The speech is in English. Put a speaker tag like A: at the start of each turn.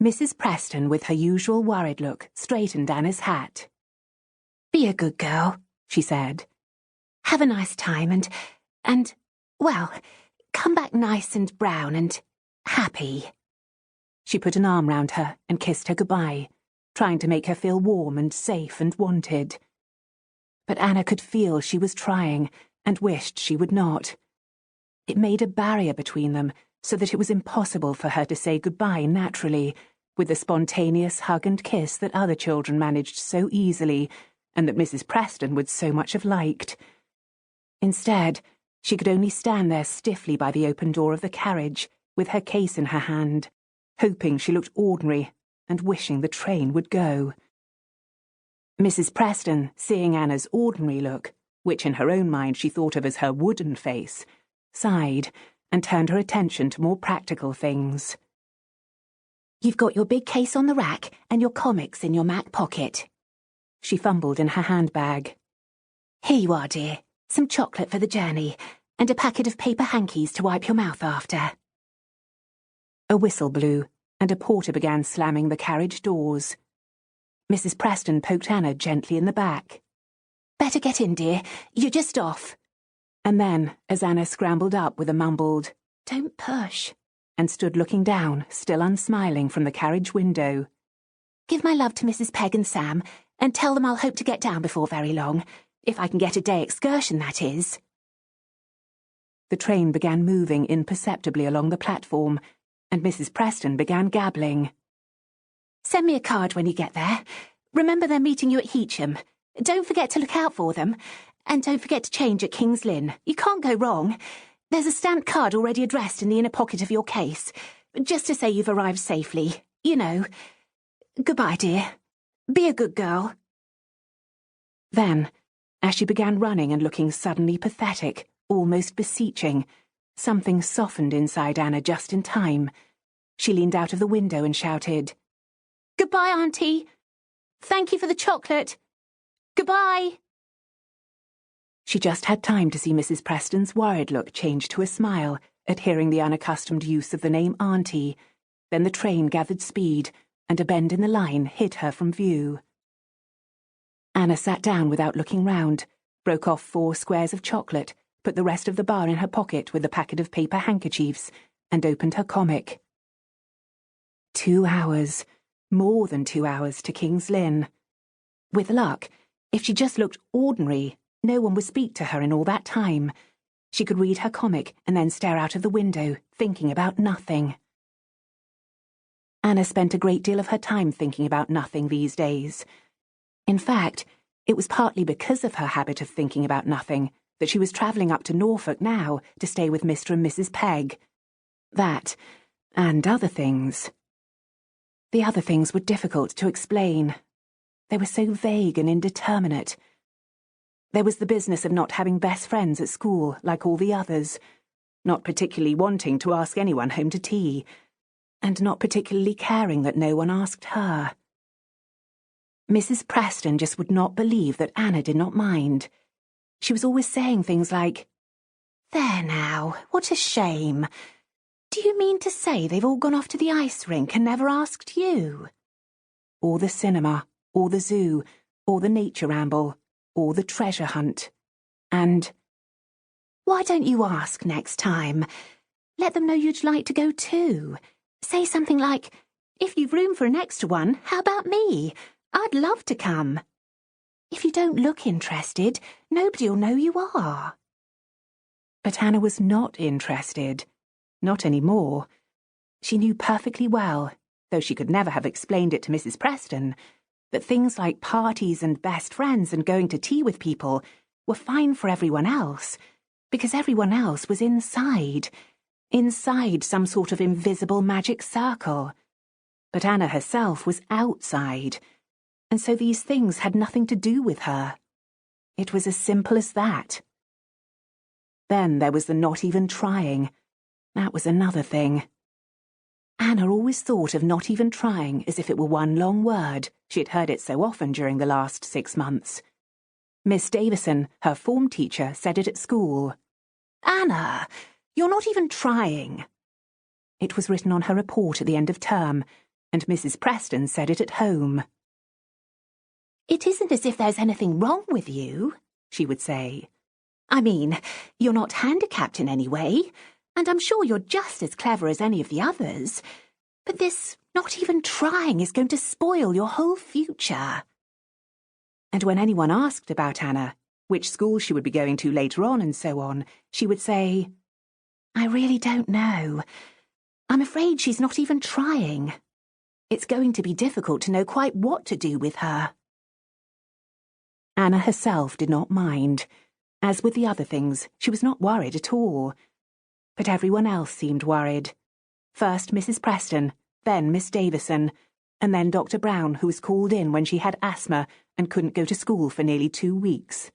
A: Mrs. Preston, with her usual worried look, straightened Anna's hat. "Be a good girl," she said. "Have a nice time and, well, come back nice and brown and happy." She put an arm round her and kissed her goodbye, trying to make her feel warm and safe and wanted. But Anna could feel she was trying and wished she would not. It made a barrier between them so that it was impossible for her to say goodbye naturally, with the spontaneous hug and kiss that other children managed so easily and that Mrs. Preston would so much have liked. Instead, she could only stand there stiffly by the open door of the carriage, with her case in her hand, hoping she looked ordinary and wishing the train would go. Mrs. Preston, seeing Anna's ordinary look, which in her own mind she thought of as her wooden face, sighed and turned her attention to more practical things. "You've got your big case on the rack and your comics in your Mac pocket." She fumbled in her handbag. "Here you are, dear. Some chocolate for the journey, and a packet of paper hankies to wipe your mouth after." A whistle blew, and a porter began slamming the carriage doors. Mrs. Preston poked Anna gently in the back. "Better get in, dear. You're just off." And then, as Anna scrambled up with a mumbled, "Don't push," and stood looking down, still unsmiling, from the carriage window, "Give my love to Mrs. Pegg and Sam, and tell them I'll hope to get down before very long. If I can get a day excursion, that is." The train began moving imperceptibly along the platform, and Mrs. Preston began gabbling. "Send me a card when you get there. Remember they're meeting you at Heacham. Don't forget to look out for them. And don't forget to change at King's Lynn. You can't go wrong. There's a stamped card already addressed in the inner pocket of your case, just to say you've arrived safely. You know. Goodbye, dear. Be a good girl." Then, as she began running and looking suddenly pathetic, almost beseeching, something softened inside Anna just in time. She leaned out of the window and shouted, "Goodbye, Auntie. Thank you for the chocolate. Goodbye." She just had time to see Mrs. Preston's worried look change to a smile at hearing the unaccustomed use of the name Auntie. Then the train gathered speed, and a bend in the line hid her from view. Anna sat down without looking round, broke off 4 squares of chocolate, put the rest of the bar in her pocket with a packet of paper handkerchiefs, and opened her comic. 2 hours, more than 2 hours, to King's Lynn. With luck, if she just looked ordinary, no one would speak to her in all that time. She could read her comic and then stare out of the window, thinking about nothing. Anna spent a great deal of her time thinking about nothing these days. In fact, it was partly because of her habit of thinking about nothing that she was travelling up to Norfolk now to stay with Mr. and Mrs. Pegg. That, and other things. The other things were difficult to explain. They were so vague and indeterminate. There was the business of not having best friends at school like all the others, not particularly wanting to ask anyone home to tea, and not particularly caring that no one asked her. Mrs. Preston just would not believe that Anna did not mind. She was always saying things like, "There now, what a shame. Do you mean to say they've all gone off to the ice rink and never asked you?" Or the cinema, or the zoo, or the nature ramble, or the treasure hunt. And, "Why don't you ask next time? Let them know you'd like to go too. Say something like, 'If you've room for an extra one, how about me? I'd love to come.' If you don't look interested, nobody'll know you are." But Anna was not interested. Not any more. She knew perfectly well, though she could never have explained it to Mrs. Preston, that things like parties and best friends and going to tea with people were fine for everyone else, because everyone else was inside some sort of invisible magic circle. But Anna herself was outside, and so these things had nothing to do with her. It was as simple as that. Then there was the not even trying. That was another thing. Anna always thought of not even trying as if it were one long word. She had heard it so often during the last 6 months. Miss Davison, her form teacher, said it at school. "Anna, you're not even trying." It was written on her report at the end of term, and Mrs. Preston said it at home. "It isn't as if there's anything wrong with you," she would say. "I mean, you're not handicapped in any way, and I'm sure you're just as clever as any of the others. But this not even trying is going to spoil your whole future." And when anyone asked about Anna, which school she would be going to later on and so on, she would say, "I really don't know. I'm afraid she's not even trying. It's going to be difficult to know quite what to do with her." Anna herself did not mind. As with the other things, she was not worried at all. But everyone else seemed worried. First Mrs. Preston, then Miss Davison, and then Dr. Brown, who was called in when she had asthma and couldn't go to school for nearly 2 weeks.